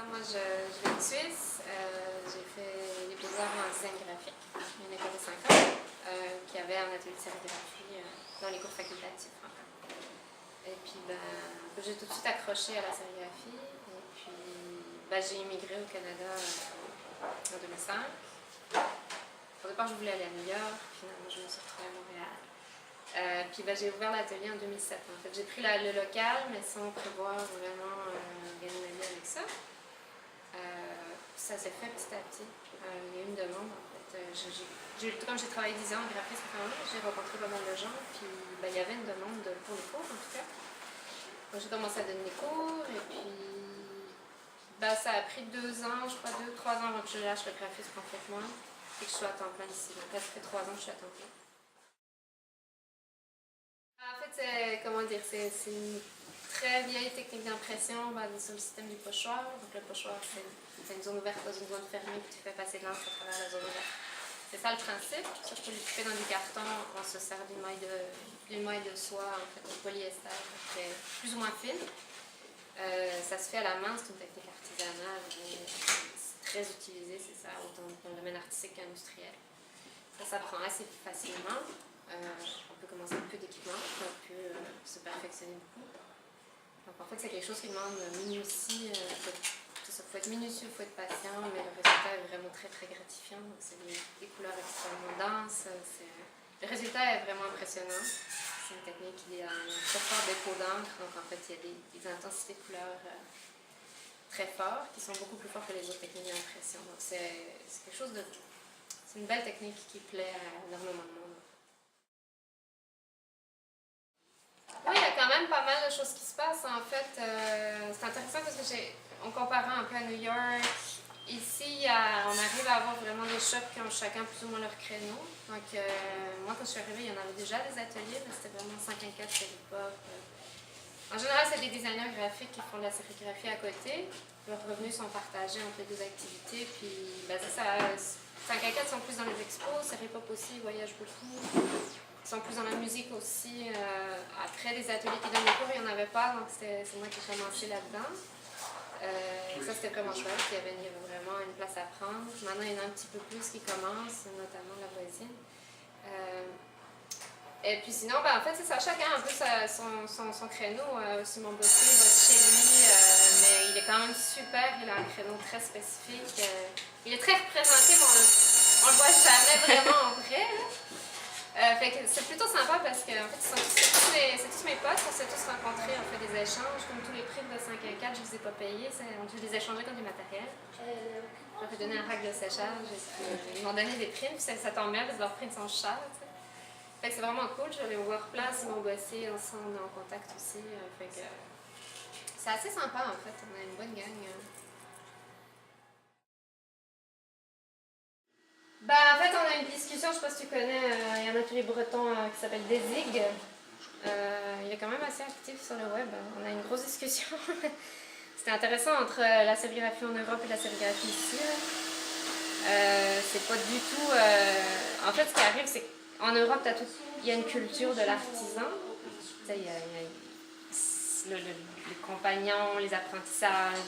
Moi, je viens de Suisse. J'ai fait les beaux-arts en design graphique, une école de 5 ans, qui avait un atelier de sérigraphie dans les cours facultatifs. Et puis, j'ai tout de suite accroché à la sérigraphie. Et puis, j'ai immigré au Canada en 2005. Au départ, je voulais aller à New York. Finalement, je me suis retrouvée à Montréal. Puis j'ai ouvert l'atelier en 2007. En fait, j'ai pris le local, mais sans prévoir vraiment gagner ma vie avec ça. Ça s'est fait petit à petit. Il y a eu une demande, en fait. Comme j'ai travaillé 10 ans en graphisme, j'ai rencontré pas mal de gens, puis il y avait une demande pour les cours, en tout cas. Donc, j'ai commencé à donner des cours, et puis ça a pris 2 ans, je crois, 2-3 ans avant que je lâche le graphisme complètement, et que je sois à temps plein ici. Donc là, ça fait 3 ans que je suis à temps plein. En fait, c'est une très vieille technique d'impression basée sur le système du pochoir. Donc le pochoir, c'est une zone ouverte dans une zone fermée, puis tu fais passer de l'encre à travers la zone ouverte. C'est ça le principe, sauf que tu fais dans du carton, on se sert d'une maille de soie, en fait, de polyester, plus ou moins fine. Ça se fait à la main, c'est une technique artisanale, c'est très utilisé, c'est ça, autant dans le domaine artistique qu'industriel. Ça s'apprend assez facilement. On peut commencer avec peu d'équipement, on peut se perfectionner beaucoup. Donc en fait, c'est quelque chose qui demande minutie. Il faut être minutieux, il faut être patient, mais le résultat est vraiment très très gratifiant. Donc c'est des couleurs extrêmement denses. Le résultat est vraiment impressionnant. C'est une technique qui a un très fort dépôt d'encre. Donc en fait, il y a des intensités de couleurs très fortes qui sont beaucoup plus fortes que les autres techniques d'impression. Donc c'est quelque chose de... C'est une belle technique qui plaît à énormément de monde. Oui, il y a quand même pas mal de choses qui se passent. En fait, c'est intéressant parce que on comparait un peu à New York. Ici, on arrive à avoir vraiment des shops qui ont chacun plus ou moins leur créneau. Donc, moi, quand je suis arrivée, il y en avait déjà des ateliers, mais c'était vraiment 5 à 4 chez l'époque. En général, c'est des designers graphiques qui font de la sérigraphie à côté. Leurs revenus sont partagés entre les deux activités. Puis, c'est ça. 5 à 4 sont plus dans les expos, Seripop aussi, ils voyagent beaucoup. Ils sont plus dans la musique aussi. Après, des ateliers qui donnent des cours, il n'y en avait pas, donc c'est moi qui ai commencé là-dedans. Ça, c'était vraiment chouette. Il y avait vraiment une place à prendre. Maintenant, il y en a un petit peu plus qui commencent, notamment la voisine. Et puis sinon, en fait, c'est ça. Chacun a un peu son créneau. Simon Bossé va chez lui, mais il est quand même super. Il a un créneau très spécifique. Il est très représenté, mais on le voit jamais vraiment en vrai. Fait que c'est plutôt sympa parce que en fait, c'est tous mes potes, on s'est tous rencontrés, on fait des échanges. Comme tous les prix de 5 à 4, je ne les ai pas payés, je les ai échangés comme du matériel. Je leur ai donné un rack de séchage, ils m'ont donné des primes, puis ça tombe bien parce que leurs primes sont chères. Fait que c'est vraiment cool, je vais voir place, ils m'ont bossé, ensemble, en contact aussi. Fait que c'est assez sympa en fait, on a une bonne gang. En fait, on a une discussion, je ne sais pas si tu connais, il y a un atelier breton qui s'appelle Desig. Il est quand même assez actif sur le web. On a une grosse discussion. C'était intéressant entre la sérigraphie en Europe et la sérigraphie ici. C'est pas du tout... En fait, ce qui arrive, c'est qu'en Europe, il y a une culture de l'artisan. Il y a les compagnons, les apprentissages,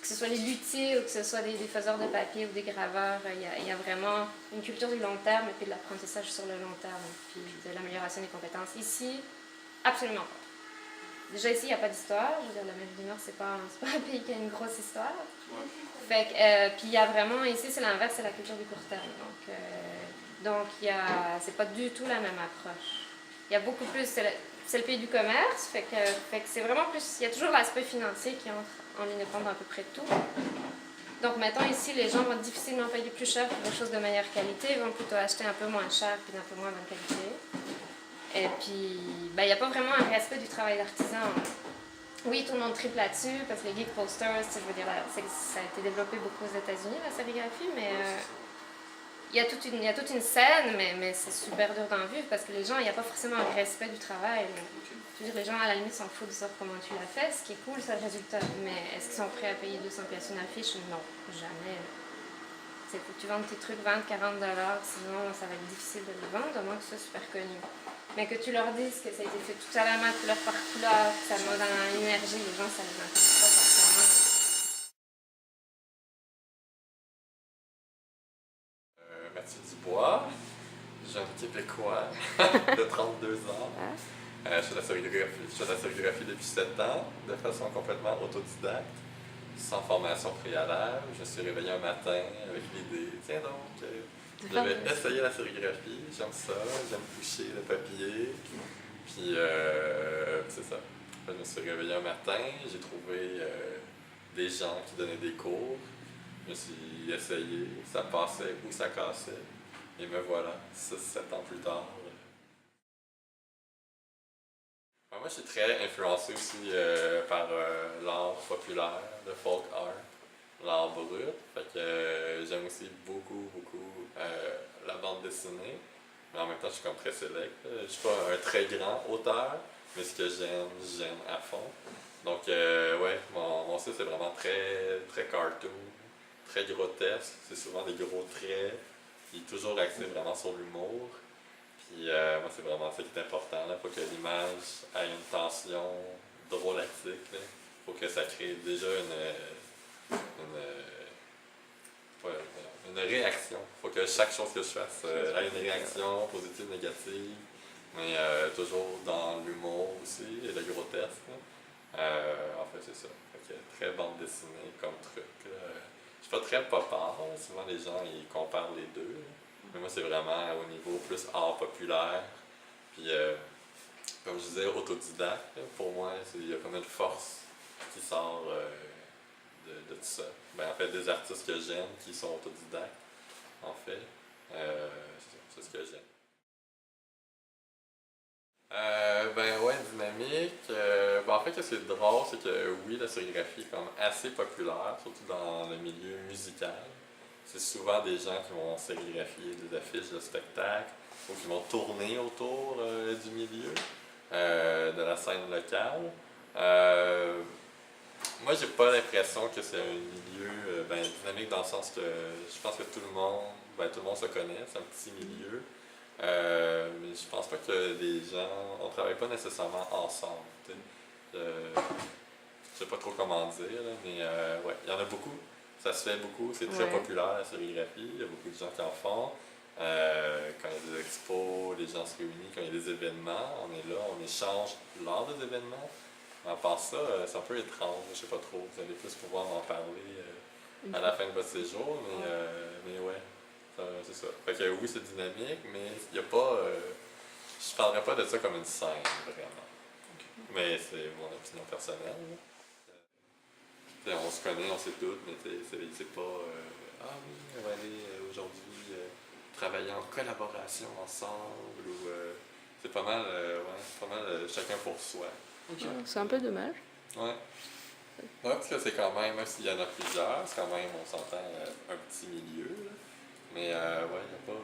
que ce soit les luthiers ou que ce soit des faiseurs de papier ou des graveurs, il y a vraiment une culture du long terme et puis de l'apprentissage sur le long terme, puis de l'amélioration des compétences. Ici, absolument pas. Déjà ici, il n'y a pas d'histoire. Je veux dire, l'Amérique du Nord, c'est pas un pays qui a une grosse histoire. Fait que, puis il y a vraiment, ici, c'est l'inverse, c'est la culture du court terme. Donc c'est pas du tout la même approche. Il y a beaucoup plus, c'est le pays du commerce, fait que c'est vraiment plus, il y a toujours l'aspect financier qui entre en ligne de compte à peu près tout. Donc mettons ici, les gens vont difficilement payer plus cher pour des choses de meilleure qualité, ils vont plutôt acheter un peu moins cher puis d'un peu moins bonne qualité. Et puis, il n'y a pas vraiment un respect du travail d'artisan. Oui, tout le monde triple là-dessus, parce que les geek posters, je veux dire, ça a été développé beaucoup aux États-Unis, la sérigraphie, mais il y a toute une scène, mais c'est super dur d'en vivre parce que les gens, il n'y a pas forcément un respect du travail. Je veux dire, les gens, à la limite, s'en foutent de savoir comment tu l'as fait. Ce qui est cool, c'est le résultat. Mais est-ce qu'ils sont prêts à payer 200 pièces une affiche? Non, jamais. Il faut que tu vendes tes trucs 20-40$, sinon ça va être difficile de les vendre, à moins que ce soit super connu. Mais que tu leur dises que ça a été fait tout à la main, couleur par couleur, que ça demande une énergie, les gens, ça les intéresse pas forcément. Dubois, jeune Québécois de 32 ans. Je fais de la sérigraphie depuis 7 ans, de façon complètement autodidacte, sans formation préalable. Je me suis réveillé un matin avec l'idée, tiens donc, je vais essayer la sérigraphie, j'aime ça, j'aime toucher le papier. Puis c'est ça. Je me suis réveillé un matin, j'ai trouvé des gens qui donnaient des cours. Je me suis essayé, ça passait ou ça cassait. Et me voilà, 6-7 ans plus tard. Moi, je suis très influencé aussi par l'art populaire, le folk art, l'art brut. Fait que j'aime aussi beaucoup la bande dessinée. Mais en même temps, je suis comme très sélect. Je suis pas un très grand auteur, mais ce que j'aime à fond. Donc, ouais, mon style, c'est vraiment très cartoon, très grotesque. C'est souvent des gros traits. Il est toujours axé vraiment sur l'humour. Puis moi, c'est vraiment ça qui est important. Il faut que l'image ait une tension drôlatique. Il faut que ça crée déjà ouais, une réaction. Il faut que chaque chose que je fasse ait une réaction positive, négative, mais toujours dans l'humour aussi et le grotesque. En fait, c'est ça. Fait que très bande dessinée comme truc. Je suis pas très pop art. Souvent, les gens ils comparent les deux. Mais moi, c'est vraiment au niveau plus art populaire. Puis, comme je disais, autodidacte. Pour moi, il y a comme une force qui sort de tout ça. Ben, en fait, des artistes que j'aime qui sont autodidactes, en fait. C'est ce que j'aime. Ben ouais, dynamique. Ben, en fait, ce qui est drôle, c'est que oui, la sérigraphie est comme assez populaire, surtout dans le milieu musical. C'est souvent des gens qui vont sérigraphier des affiches de spectacles ou qui vont tourner autour du milieu, de la scène locale. Moi, j'ai pas l'impression que c'est un milieu ben, dynamique dans le sens que je pense que tout le monde se connaît, c'est un petit milieu. Mais je pense pas que les gens, on travaille pas nécessairement ensemble. Je sais pas trop comment dire, là, mais ouais, il y en a beaucoup. Ça se fait beaucoup, c'est très populaire la sérigraphie, il y a beaucoup de gens qui en font. Quand il y a des expos, les gens se réunissent, quand il y a des événements, on est là, on échange lors des événements. À part ça, c'est un peu étrange, je sais pas trop. Vous allez plus pouvoir m'en parler à la fin de votre séjour, mais ouais, c'est ça. Fait que oui, c'est dynamique, mais il n'y a pas. Je parlerais pas de ça comme une scène, vraiment. Mais c'est mon opinion personnelle. On se connaît, on sait tout, mais c'est pas. Ah oui, on va aller aujourd'hui travailler en collaboration ensemble, ou. C'est pas mal, ouais, pas mal chacun pour soi. C'est un peu dommage. Ouais. Ouais, parce que c'est quand même s'il y en a plusieurs, c'est quand même, on s'entend, un petit milieu. Là. Mais ouais, il n'y a pas.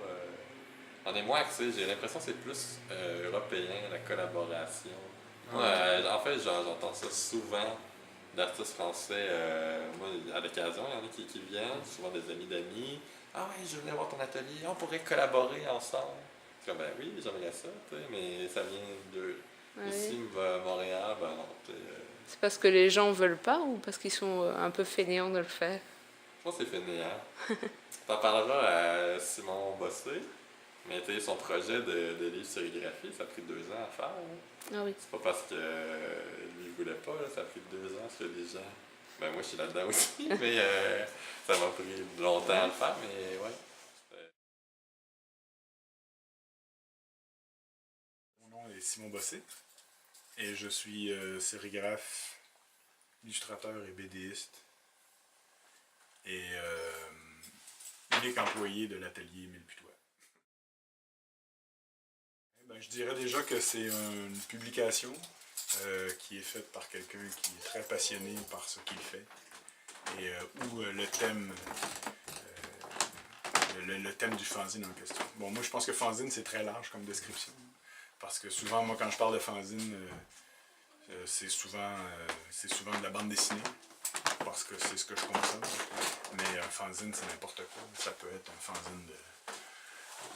On est moins axé, j'ai l'impression que c'est plus européen, la collaboration. Moi, en fait, j'entends ça souvent d'artistes français. Moi, à l'occasion, il y en a qui viennent, souvent des amis d'amis. Ah ouais, je venais voir ton atelier, on pourrait collaborer ensemble. C'est comme, ben oui, j'aimerais ça, mais ça vient de. Ici, Montréal, ben non, C'est parce que les gens veulent pas ou parce qu'ils sont un peu fainéants de le faire? je pense que c'est fainéant. T'en parleras à Simon Bossé, mais son projet de livre sérigraphie, ça a pris 2 ans à faire. Hein. Ah oui. C'est pas parce que lui voulait pas, là, ça a pris 2 ans, parce que les gens. Ben moi je suis là-dedans aussi, mais ça m'a pris longtemps à le faire, mais ouais. Mon nom est Simon Bossé et je suis sérigraphe, illustrateur et BDiste et unique employé de l'atelier Milleputois. Ben, je dirais déjà que c'est une publication qui est faite par quelqu'un qui est très passionné par ce qu'il fait et où le thème le thème du fanzine en question. Bon, moi je pense que fanzine c'est très large comme description. Parce que souvent, moi, quand je parle de fanzine, c'est souvent de la bande dessinée, parce que c'est ce que je consomme. Mais un fanzine, c'est n'importe quoi. Ça peut être un fanzine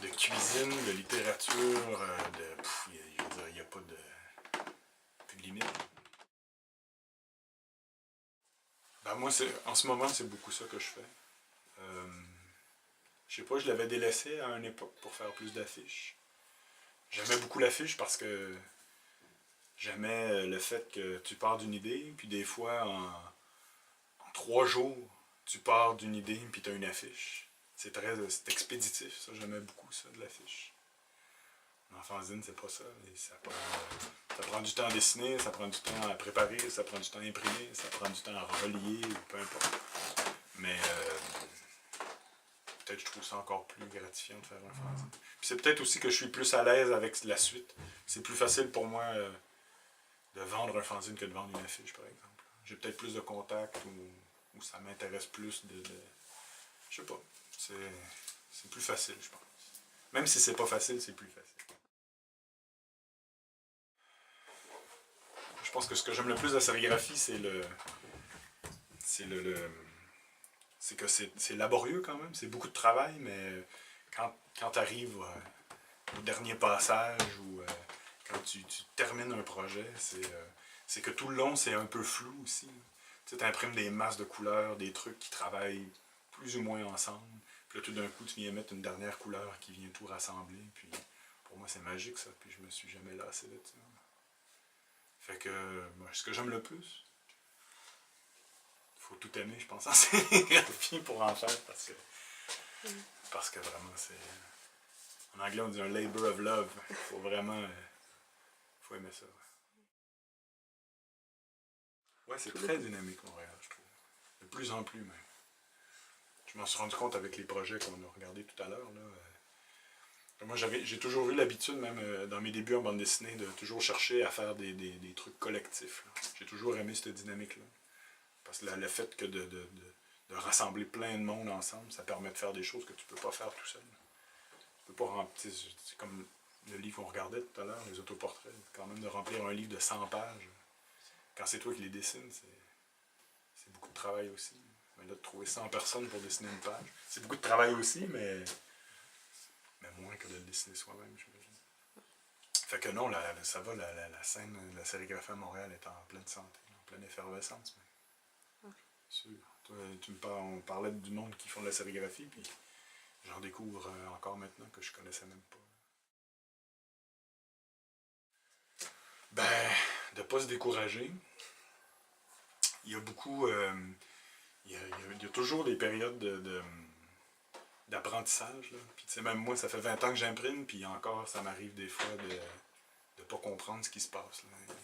de cuisine, de littérature, je veux dire, il n'y a pas plus de limite. Ben moi, en ce moment, c'est beaucoup ça que je fais. Je sais pas, je l'avais délaissé à une époque pour faire plus d'affiches. J'aimais beaucoup l'affiche parce que j'aimais le fait que tu pars d'une idée, puis des fois, en 3 jours, tu pars d'une idée, puis tu as une affiche. C'est expéditif, ça, j'aimais beaucoup ça, de l'affiche. En fanzine, c'est pas ça. Et ça prend du temps à dessiner, ça prend du temps à préparer, ça prend du temps à imprimer, ça prend du temps à relier, ou peu importe. Mais peut-être je trouve ça encore plus gratifiant de faire un fanzine. Puis c'est peut-être aussi que je suis plus à l'aise avec la suite. C'est plus facile pour moi de vendre un fanzine que de vendre une affiche, par exemple. J'ai peut-être plus de contacts ou ça m'intéresse plus de... Je sais pas. C'est plus facile, je pense. Même si c'est pas facile, c'est plus facile. Je pense que ce que j'aime le plus de la sérigraphie, c'est que c'est laborieux quand même, c'est beaucoup de travail, mais quand tu arrives au dernier passage ou quand tu termines un projet, c'est que tout le long, c'est un peu flou aussi. Tu imprimes des masses de couleurs, des trucs qui travaillent plus ou moins ensemble. Puis là, tout d'un coup, tu viens mettre une dernière couleur qui vient tout rassembler. Puis pour moi, c'est magique ça. Puis je me suis jamais lassé de ça. Fait que, ce que j'aime le plus, il faut tout aimer, je pense, en sérigraphie pour en faire. Parce que vraiment, c'est... En anglais, on dit un labor of love. Il faut vraiment... faut aimer ça. Ouais, c'est très dynamique, Montréal, je trouve. De plus en plus, même. Je m'en suis rendu compte avec les projets qu'on a regardés tout à l'heure. Moi, j'ai toujours eu l'habitude, même dans mes débuts en bande dessinée, de toujours chercher à faire des trucs collectifs. J'ai toujours aimé cette dynamique-là. Parce que le fait que de rassembler plein de monde ensemble, ça permet de faire des choses que tu peux pas faire tout seul. Tu peux pas remplir... C'est comme le livre qu'on regardait tout à l'heure, les autoportraits. Quand même, de remplir un livre de 100 pages, quand c'est toi qui les dessines, c'est beaucoup de travail aussi. Mais là, de trouver 100 personnes pour dessiner une page, c'est beaucoup de travail aussi, mais moins que de le dessiner soi-même, j'imagine. Fait que non, ça va, la scène, la sérigraphie à Montréal est en pleine santé, en pleine effervescence. Mais... Okay. Sûr. Toi, on parlait du monde qui font de la sérigraphie, puis j'en découvre encore maintenant que je connaissais même pas. Ben, de pas se décourager. Il y a beaucoup... il y a toujours des périodes d'apprentissage. Puis tu sais, même moi, ça fait 20 ans que j'imprime, puis encore, ça m'arrive des fois de ne pas comprendre ce qui se passe. Là.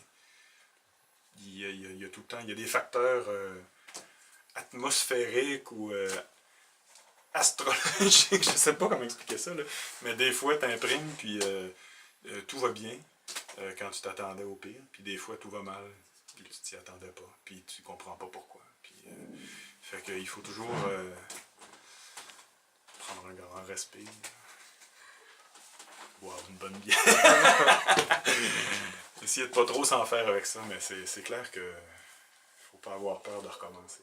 Il y a tout le temps, il y a des facteurs atmosphériques ou astrologiques, je sais pas comment expliquer ça, là. Mais des fois, tu imprimes, puis tout va bien quand tu t'attendais au pire, puis des fois, tout va mal, puis tu t'y attendais pas, puis tu comprends pas pourquoi. Puis, fait qu'il faut toujours... prendre un grand respect, boire une bonne bière. Essayer de pas trop s'en faire avec ça, mais c'est clair que faut pas avoir peur de recommencer.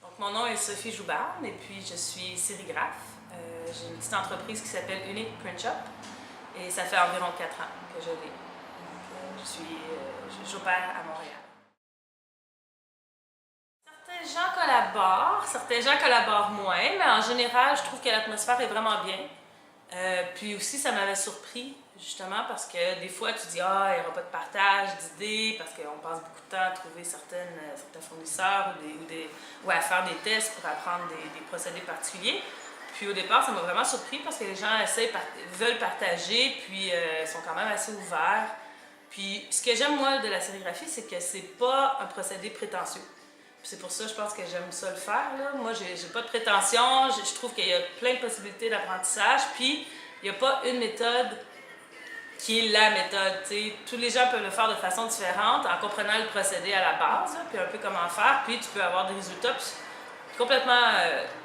Donc, mon nom est Sophie Joubard et puis je suis sérigraphe. J'ai une petite entreprise qui s'appelle Unique Print Shop et ça fait environ 4 ans que je l'ai. J'opère à Montréal. Certains gens collaborent moins, mais en général, je trouve que l'atmosphère est vraiment bien. Puis aussi, ça m'avait surpris, justement, parce que des fois, tu dis « Ah, il n'y aura pas de partage d'idées », parce qu'on passe beaucoup de temps à trouver certains fournisseurs ou à faire des tests pour apprendre des procédés particuliers. Puis au départ, ça m'a vraiment surpris parce que les gens veulent partager, puis sont quand même assez ouverts. Puis ce que j'aime, moi, de la sérigraphie, c'est que c'est pas un procédé prétentieux. C'est pour ça, je pense que j'aime ça le faire. Là. Moi, j'ai pas de prétention. Je trouve qu'il y a plein de possibilités d'apprentissage. Puis, il n'y a pas une méthode qui est la méthode. T'sais. Tous les gens peuvent le faire de façon différente en comprenant le procédé à la base, là, puis un peu comment faire. Puis, tu peux avoir des résultats complètement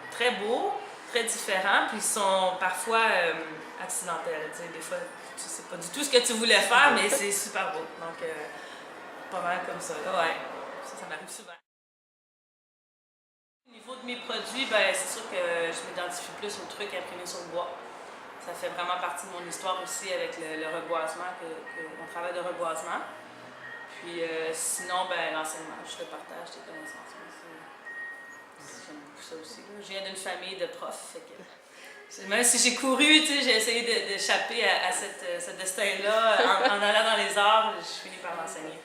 très beaux, très différents. Puis, ils sont parfois accidentels. T'sais. Des fois, tu sais pas du tout ce que tu voulais faire, mais c'est super beau. Donc, pas mal comme ça. Là. Ouais, ça m'arrive souvent. Au niveau de mes produits, ben, c'est sûr que je m'identifie plus aux trucs imprimés sur le bois. Ça fait vraiment partie de mon histoire aussi avec le reboisement, mon travail de reboisement. Puis sinon, ben, l'enseignement, je te partage tes connaissances. ça aussi. Là. Je viens d'une famille de profs, fait que même si j'ai couru, tu sais, j'ai essayé d'échapper à ce destin-là en allant dans les arts, je finis par m'enseigner.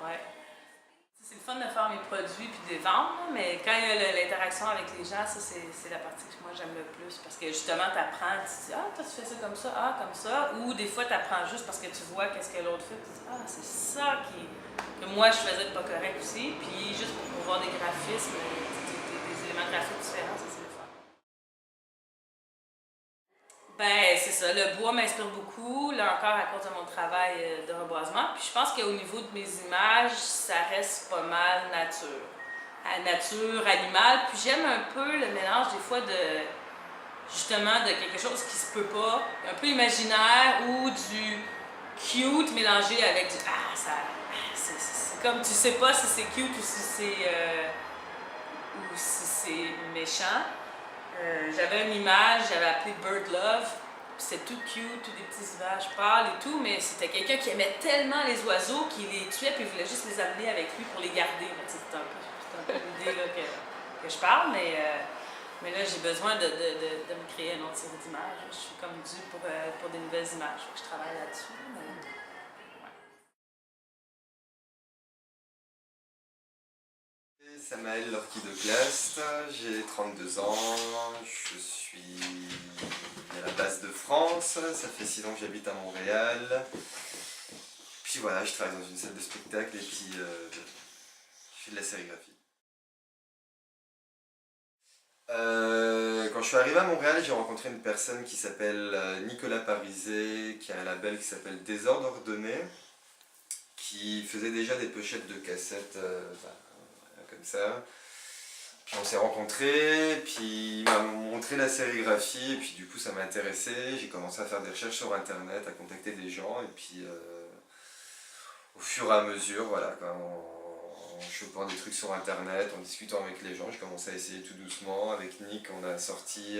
Ouais. C'est le fun de faire mes produits puis de les vendre, mais quand il y a l'interaction avec les gens, ça c'est la partie que moi j'aime le plus. Parce que justement, tu apprends, tu te dis, ah, toi tu fais ça, ah, comme ça. Ou des fois, tu apprends juste parce que tu vois qu'est-ce que l'autre fait, tu te dis, ah, c'est ça que moi je faisais de pas correct aussi. Puis juste pour voir des graphismes, des éléments graphiques différents, ça c'est le fun. Ben, c'est ça. Le bois m'inspire beaucoup, là encore à cause de mon travail de reboisement. Puis je pense qu'au niveau de mes images, ça reste pas mal nature. Nature, animale. Puis j'aime un peu le mélange des fois de, justement, de quelque chose qui se peut pas, un peu imaginaire ou du cute mélangé avec du ah, ça. C'est comme tu sais pas si c'est cute ou si c'est méchant. J'avais une image, j'avais appelé Bird Love, c'était tout cute, tous des petits images pâles et tout, mais c'était quelqu'un qui aimait tellement les oiseaux qu'il les tuait puis il voulait juste les amener avec lui pour les garder. C'est un peu l'idée là, que je parle, mais là j'ai besoin de me créer une autre série d'images. Je suis comme due pour des nouvelles images, je travaille là-dessus. Samaël Lorquidoclaste, j'ai 32 ans, je suis à la base de France, ça fait 6 ans que j'habite à Montréal. Puis voilà, je travaille dans une salle de spectacle et puis je fais de la sérigraphie. Quand je suis arrivé à Montréal, j'ai rencontré une personne qui s'appelle Nicolas Parizet, qui a un label qui s'appelle Désordre Ordonné, qui faisait déjà des pochettes de cassettes comme ça. Puis on s'est rencontrés, puis il m'a montré la sérigraphie, et puis du coup ça m'a intéressé. J'ai commencé à faire des recherches sur internet, à contacter des gens, et puis au fur et à mesure, voilà, en chopant des trucs sur internet, en discutant avec les gens, j'ai commencé à essayer tout doucement. Avec Nick, on a sorti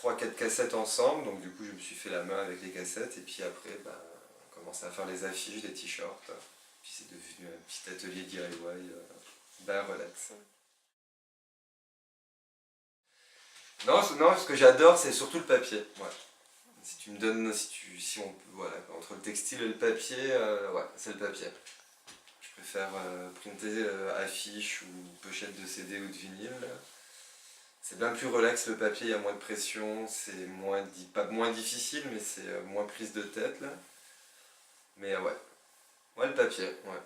4 cassettes ensemble, donc du coup je me suis fait la main avec les cassettes, et puis après, on commençait à faire les affiches, des t-shirts, puis c'est devenu un petit atelier DIY, relax. Non, ce que j'adore, c'est surtout le papier. Ouais. Si tu me donnes, si on peut, voilà, entre le textile et le papier, ouais, c'est le papier. Je préfère printer affiches ou pochettes de CD ou de vinyle. C'est bien plus relax le papier, il y a moins de pression, c'est pas moins difficile, mais c'est moins prise de tête là. Mais ouais, le papier, ouais.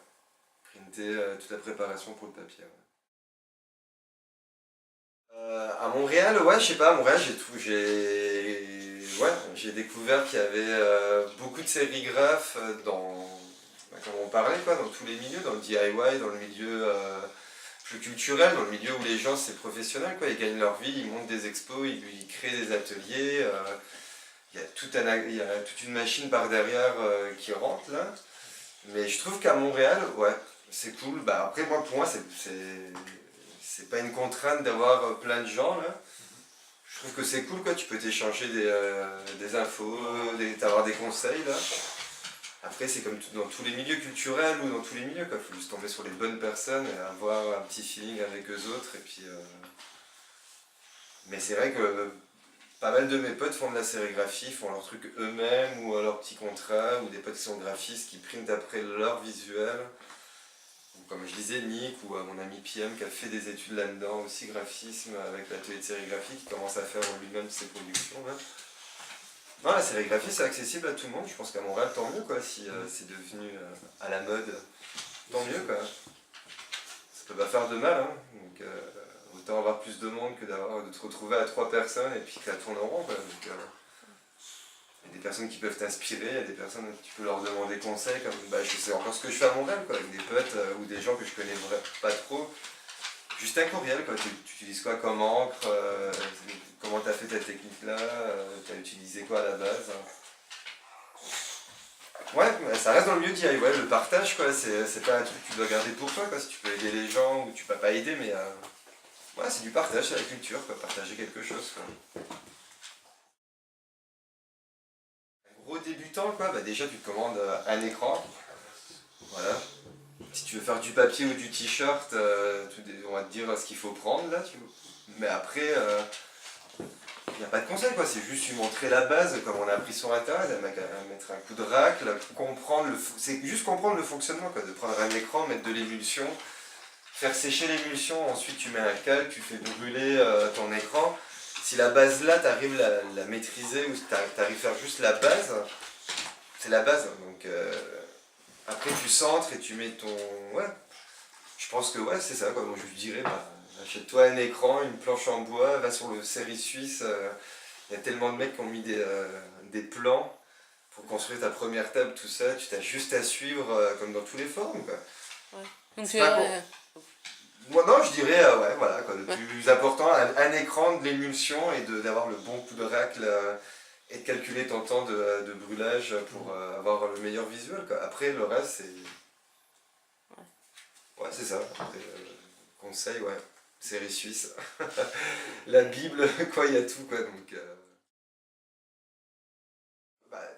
Printer toute la préparation pour le papier. Ouais. À Montréal, ouais, je sais pas, à Montréal j'ai découvert qu'il y avait beaucoup de sérigraphes comme on parlait, quoi, dans tous les milieux, dans le DIY, dans le milieu plus culturel, dans le milieu où les gens c'est professionnel, quoi, ils gagnent leur vie, ils montent des expos, ils créent des ateliers, il y a toute une machine par derrière qui rentre là. Mais je trouve qu'à Montréal, ouais, c'est cool. Après moi, pour moi, c'est pas une contrainte d'avoir plein de gens là. Je trouve que c'est cool, quoi, tu peux t'échanger des infos, t'avoir des conseils là. Après c'est comme dans tous les milieux culturels ou dans tous les milieux, quoi. Faut juste tomber sur les bonnes personnes et avoir un petit feeling avec eux autres. Et puis, mais c'est vrai que pas mal de mes potes font de la sérigraphie, font leurs trucs eux-mêmes ou leurs petits contrats, ou des potes qui sont graphistes qui printent après leur visuel. Ou comme je disais, Nick ou mon ami PM qui a fait des études là-dedans aussi, graphisme, avec l'atelier de sérigraphie, qui commence à faire lui-même ses productions. Là. Non, la sérigraphie c'est accessible à tout le monde, je pense qu'à Montréal tant mieux quoi, si c'est devenu à la mode, tant mieux quoi. Ça peut pas faire de mal, hein. Donc, autant avoir plus de monde que de te retrouver à 3 personnes et puis que ça tourne en rond, quoi. Donc, il y a des personnes qui peuvent t'inspirer, il y a des personnes qui tu peux leur demander conseil, comme je sais encore ce que je fais à Montréal, quoi, avec des potes ou des gens que je connais pas trop. Juste un courriel, quoi. Tu utilises quoi comme encre, comment tu as fait ta technique là, tu as utilisé quoi à la base. Ouais, ça reste dans le milieu DIY, ouais, le partage, quoi, c'est pas un truc que tu dois garder pour toi, quoi, si tu peux aider les gens ou tu peux pas aider, mais ouais, c'est du partage, c'est la culture, quoi, partager quelque chose, quoi. Un gros débutant, quoi, déjà tu te commandes un écran, voilà, si tu veux faire du papier ou du t-shirt, on va te dire ce qu'il faut prendre là, mais après, il n'y a pas de conseil, quoi. C'est juste lui montrer la base, comme on a appris sur Internet, mettre un coup de racle, c'est juste comprendre le fonctionnement, quoi, de prendre un écran, mettre de l'émulsion, faire sécher l'émulsion, ensuite tu mets un calque, tu fais brûler ton écran. Si la base là, tu arrives à la maîtriser, ou tu arrives à faire juste la base, c'est la base. Donc après tu centres et tu mets ton... Ouais, je pense que ouais, c'est ça, quoi. Moi je dirais, bah, achète-toi un écran, une planche en bois, va sur le série suisse. Il y a tellement de mecs qui ont mis des plans pour construire ta première table, tout ça. Tu t'as juste à suivre comme dans tous les forums, quoi. Ouais. Donc C'est pas Moi non, je dirais, ouais, voilà, quoi, le plus important, un écran, de l'émulsion et d'avoir le bon coup de racle et de calculer ton temps de brûlage pour avoir le meilleur visuel, quoi. Après, le reste, c'est... Ouais, c'est ça. Après, conseil, ouais, série suisse. La Bible, quoi, il y a tout, quoi, donc...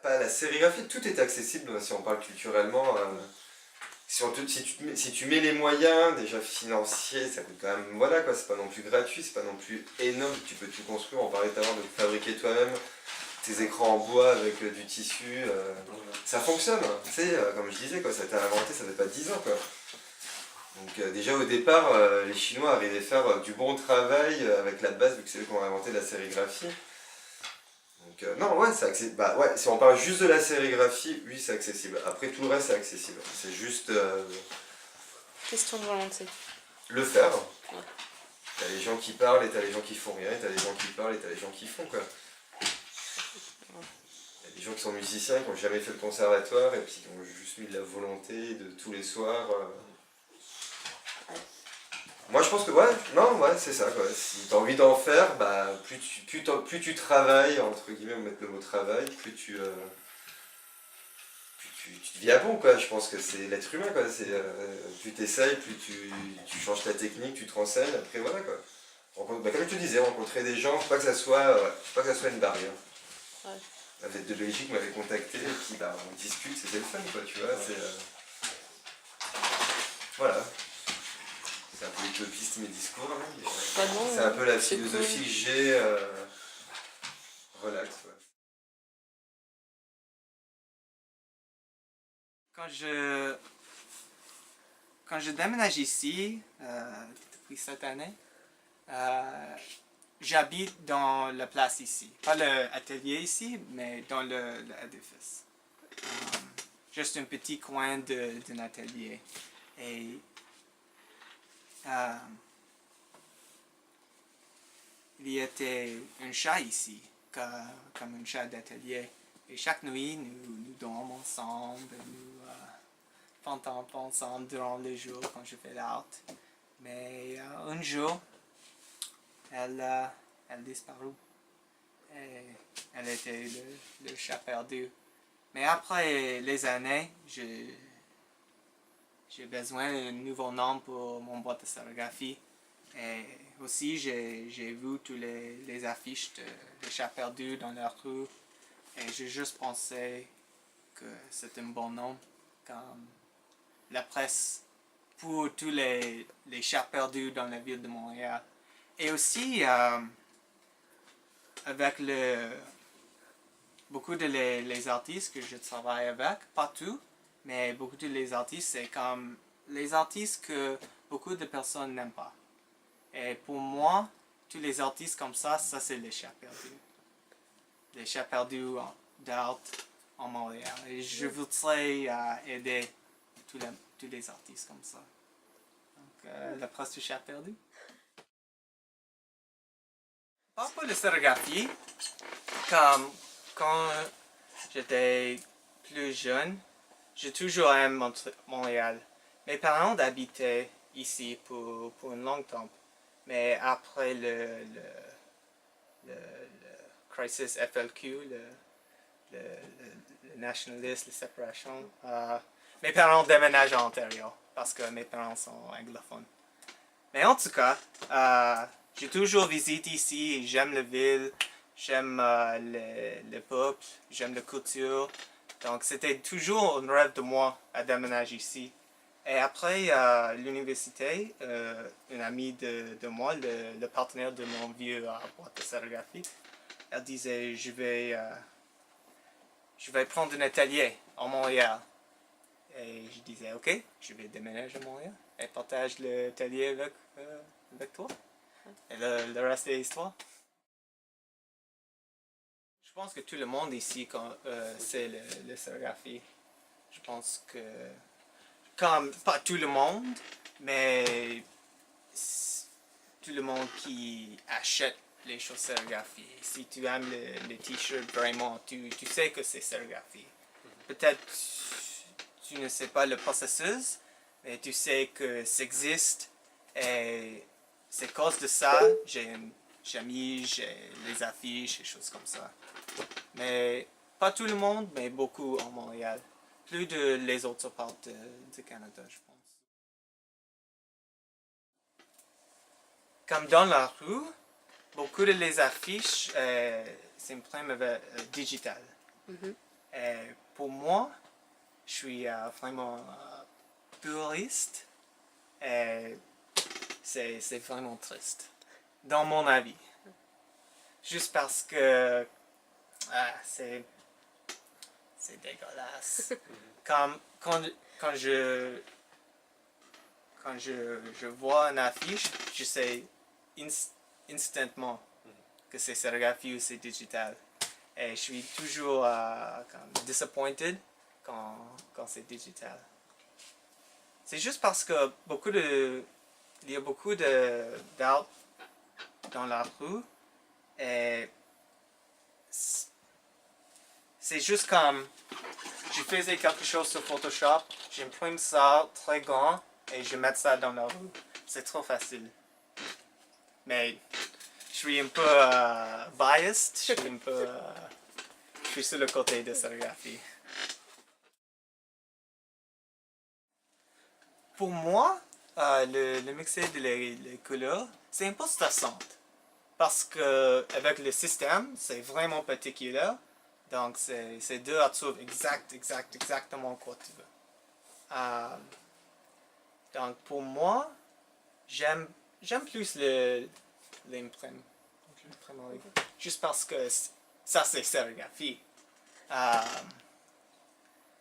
Pas la sérigraphie, tout est accessible, si on parle culturellement. Si tu mets les moyens, déjà financiers, ça coûte quand même, voilà quoi, c'est pas non plus gratuit, c'est pas non plus énorme, tu peux tout construire, on parlait tout à l'heure de fabriquer toi-même tes écrans en bois avec du tissu, ça fonctionne, hein. Tu sais, comme je disais, quoi, ça a été inventé, ça fait pas 10 ans, quoi. Donc déjà au départ, les Chinois arrivaient à faire du bon travail avec la base, vu que c'est eux qui ont inventé la sérigraphie. Donc non, ouais, c'est accessible. Bah ouais, si on parle juste de la sérigraphie, oui, c'est accessible. Après, tout le reste, c'est accessible. C'est juste question de volonté. le faire. Ouais. T'as les gens qui parlent et t'as les gens qui font rien, et t'as les gens qui parlent et t'as les gens qui font, quoi. Il y a des gens qui sont musiciens, qui n'ont jamais fait le conservatoire et puis qui ont juste mis de la volonté de tous les soirs. Moi je pense que ouais, non, ouais, c'est ça, quoi. Si tu as envie d'en faire, bah, plus tu travailles, entre guillemets, on va mettre le mot travail, plus tu deviens bon, quoi. Je pense que c'est l'être humain, quoi. Plus tu essayes, plus tu changes ta technique, tu te renseignes, après voilà, quoi. Bah, comme je te disais, rencontrer des gens, faut pas que ça soit une barrière. Ouais. La fête de Belgique m'avait contacté et puis bah, on discute, c'était le fun, quoi, tu vois. Voilà. C'est un peu utopiste mes discours, là, mais c'est un peu la philosophie que j'ai, relax. Ouais. Quand je déménage ici, depuis cette année, j'habite dans la place ici. Pas l'atelier ici, mais dans l'édifice. Juste un petit coin d'un atelier. Et il y était un chat ici, comme un chat d'atelier. Et chaque nuit, nous dormons ensemble, nous contemplons ensemble durant le jour quand je fais l'art. Mais un jour, elle disparut. Et elle était le chat perdu. Mais après les années, j'ai besoin d'un nouveau nom pour mon boîte de sérigraphie. Et aussi, j'ai vu toutes les affiches de chats perdus dans la rue. Et j'ai juste pensé que c'était un bon nom, comme la presse pour tous les chats perdus dans la ville de Montréal. Et aussi, avec beaucoup de les artistes que je travaille avec, pas tous, mais beaucoup de les artistes, c'est comme les artistes que beaucoup de personnes n'aiment pas. Et pour moi, tous les artistes comme ça c'est les chats perdus. Les chats perdus d'art en Montréal. Et je voudrais aider tous les artistes comme ça. Donc, la presse du chat perdu. Pas pour la sérigraphie, comme quand j'étais plus jeune, j'ai toujours aimé Montréal. Mes parents habitaient ici pour un long temps. Mais après le crisis FLQ, le nationaliste, la séparation, mes parents déménagent à Ontario parce que mes parents sont anglophones. Mais en tout cas, j'ai toujours visité ici et j'aime la ville, j'aime le peuple, j'aime la culture. Donc c'était toujours un rêve de moi à déménager ici. Et après, à l'université, une amie de moi, le partenaire de mon vieux boîte de sérigraphie, elle disait, je vais prendre un atelier à Montréal. Et je disais, ok, je vais déménager à Montréal et partage l'atelier avec toi. Et le reste est histoire. Je pense que tout le monde ici sait le sérigraphie. Je pense que, comme pas tout le monde, mais tout le monde qui achète les choses sérigraphiées. Si tu aimes les t-shirts, vraiment, tu sais que c'est sérigraphie. Peut-être tu ne sais pas le processus, mais tu sais que ça existe. Et c'est à cause de ça, j'ai mis les affiches et choses comme ça. Mais pas tout le monde, mais beaucoup en Montréal. Plus de les autres parties du Canada, je pense. Comme dans la rue, beaucoup de les affiches s'impriment digital. Et pour moi, je suis vraiment puriste et c'est vraiment triste, dans mon avis. Juste parce que c'est dégueulasse. Quand je vois une affiche, je sais instantanément que c'est sérigraphie ou c'est digital. Et je suis toujours disappointed quand c'est digital. C'est juste parce que il y a beaucoup d'art dans la rue et c'est juste comme je faisais quelque chose sur Photoshop, j'imprime ça très grand et je mets ça dans la rue. C'est trop facile. Mais je suis un peu biased, je suis sur le côté de sérigraphie. Pour moi, le mixer les couleurs, c'est un peu stressant. Parce que avec le système, c'est vraiment particulier. Donc, c'est dur à trouver exactement quoi tu veux. Donc, pour moi, j'aime plus l'imprimerie. Juste parce que ça, c'est sérigraphie.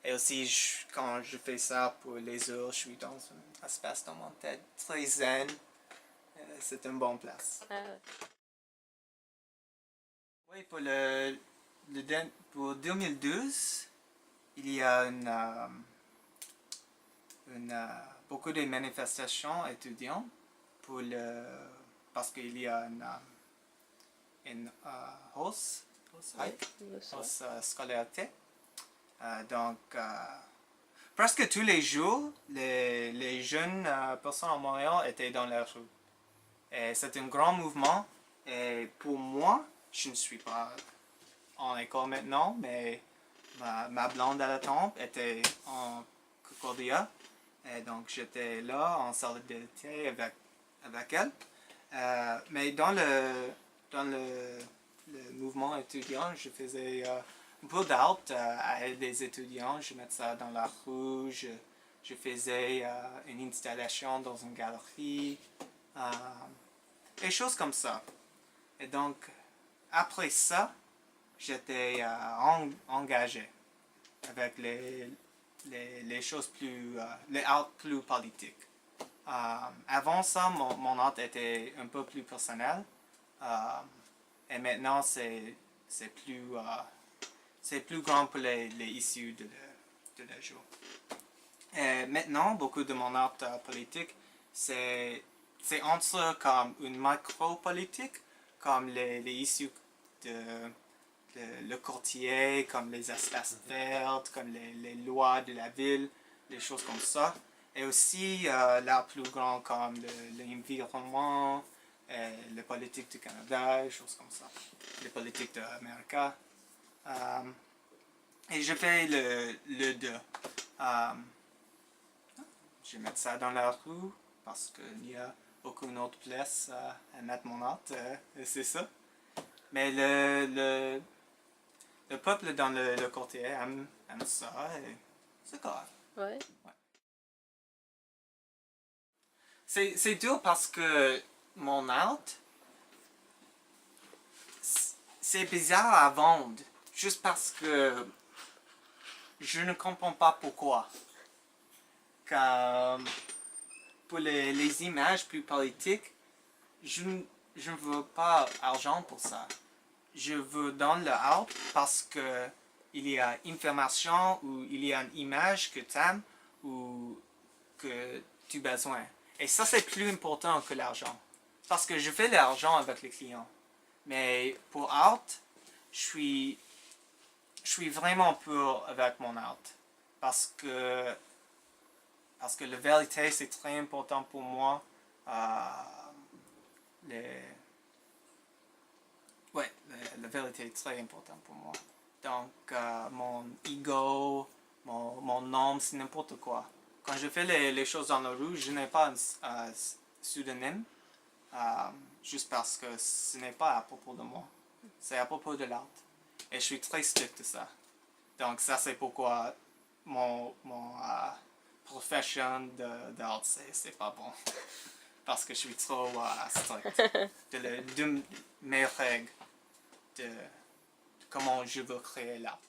Et aussi, quand je fais ça pour les heures, je suis dans un espace dans mon tête très zen. C'est une bonne place. Oui, pour 2012, il y a beaucoup de manifestations étudiantes parce qu'il y a une hausse scolarité. Donc, presque tous les jours, les jeunes personnes en Montréal étaient dans la rue. Et c'est un grand mouvement. Et pour moi, je ne suis pas en école maintenant, mais ma blonde à la tempe était en Concordia. Et donc, j'étais là en solidarité avec elle. Mais dans le mouvement étudiant, je faisais un peu d'art à aider les étudiants. Je mettais ça dans la rue, je faisais une installation dans une galerie, des choses comme ça. Et donc, après ça, j'étais engagé avec les choses les arts plus politiques. Avant ça, mon art était un peu plus personnel. Et maintenant, c'est plus grand pour les issues de le jour. Et maintenant, beaucoup de mon art politique, c'est entre comme une macro-politique, comme les issues le quartier, comme les espaces verts, comme les lois de la ville, des choses comme ça. Et aussi l'art plus grand comme l'environnement, les politiques du Canada, des choses comme ça. Les politiques de l'Amérique. Et je fais le deux. Je mets ça dans la rue parce qu'il y a aucune autre place à mettre mon art, c'est ça. Mais le peuple dans le quartier aime ça et c'est correct. Ouais. C'est dur parce que mon art, c'est bizarre à vendre. Juste parce que je ne comprends pas pourquoi. Comme pour les images plus politiques, je ne veux pas d'argent pour ça. Je veux dans le art parce que il y a une information ou il y a une image que tu aimes ou que tu as besoin. Et ça, c'est plus important que l'argent. Parce que je fais de l'argent avec les clients. Mais pour art, je suis vraiment pur avec mon art. Parce que la vérité, c'est très important pour moi. La vérité est très importante pour moi. Donc, mon ego, mon nom, c'est n'importe quoi. Quand je fais les choses dans la rue, je n'ai pas un pseudonyme, juste parce que ce n'est pas à propos de moi. C'est à propos de l'art. Et je suis très strict de ça. Donc, ça, c'est pourquoi mon profession d'art, c'est pas bon. Parce que je suis trop strict de mes règles de comment je veux créer l'art.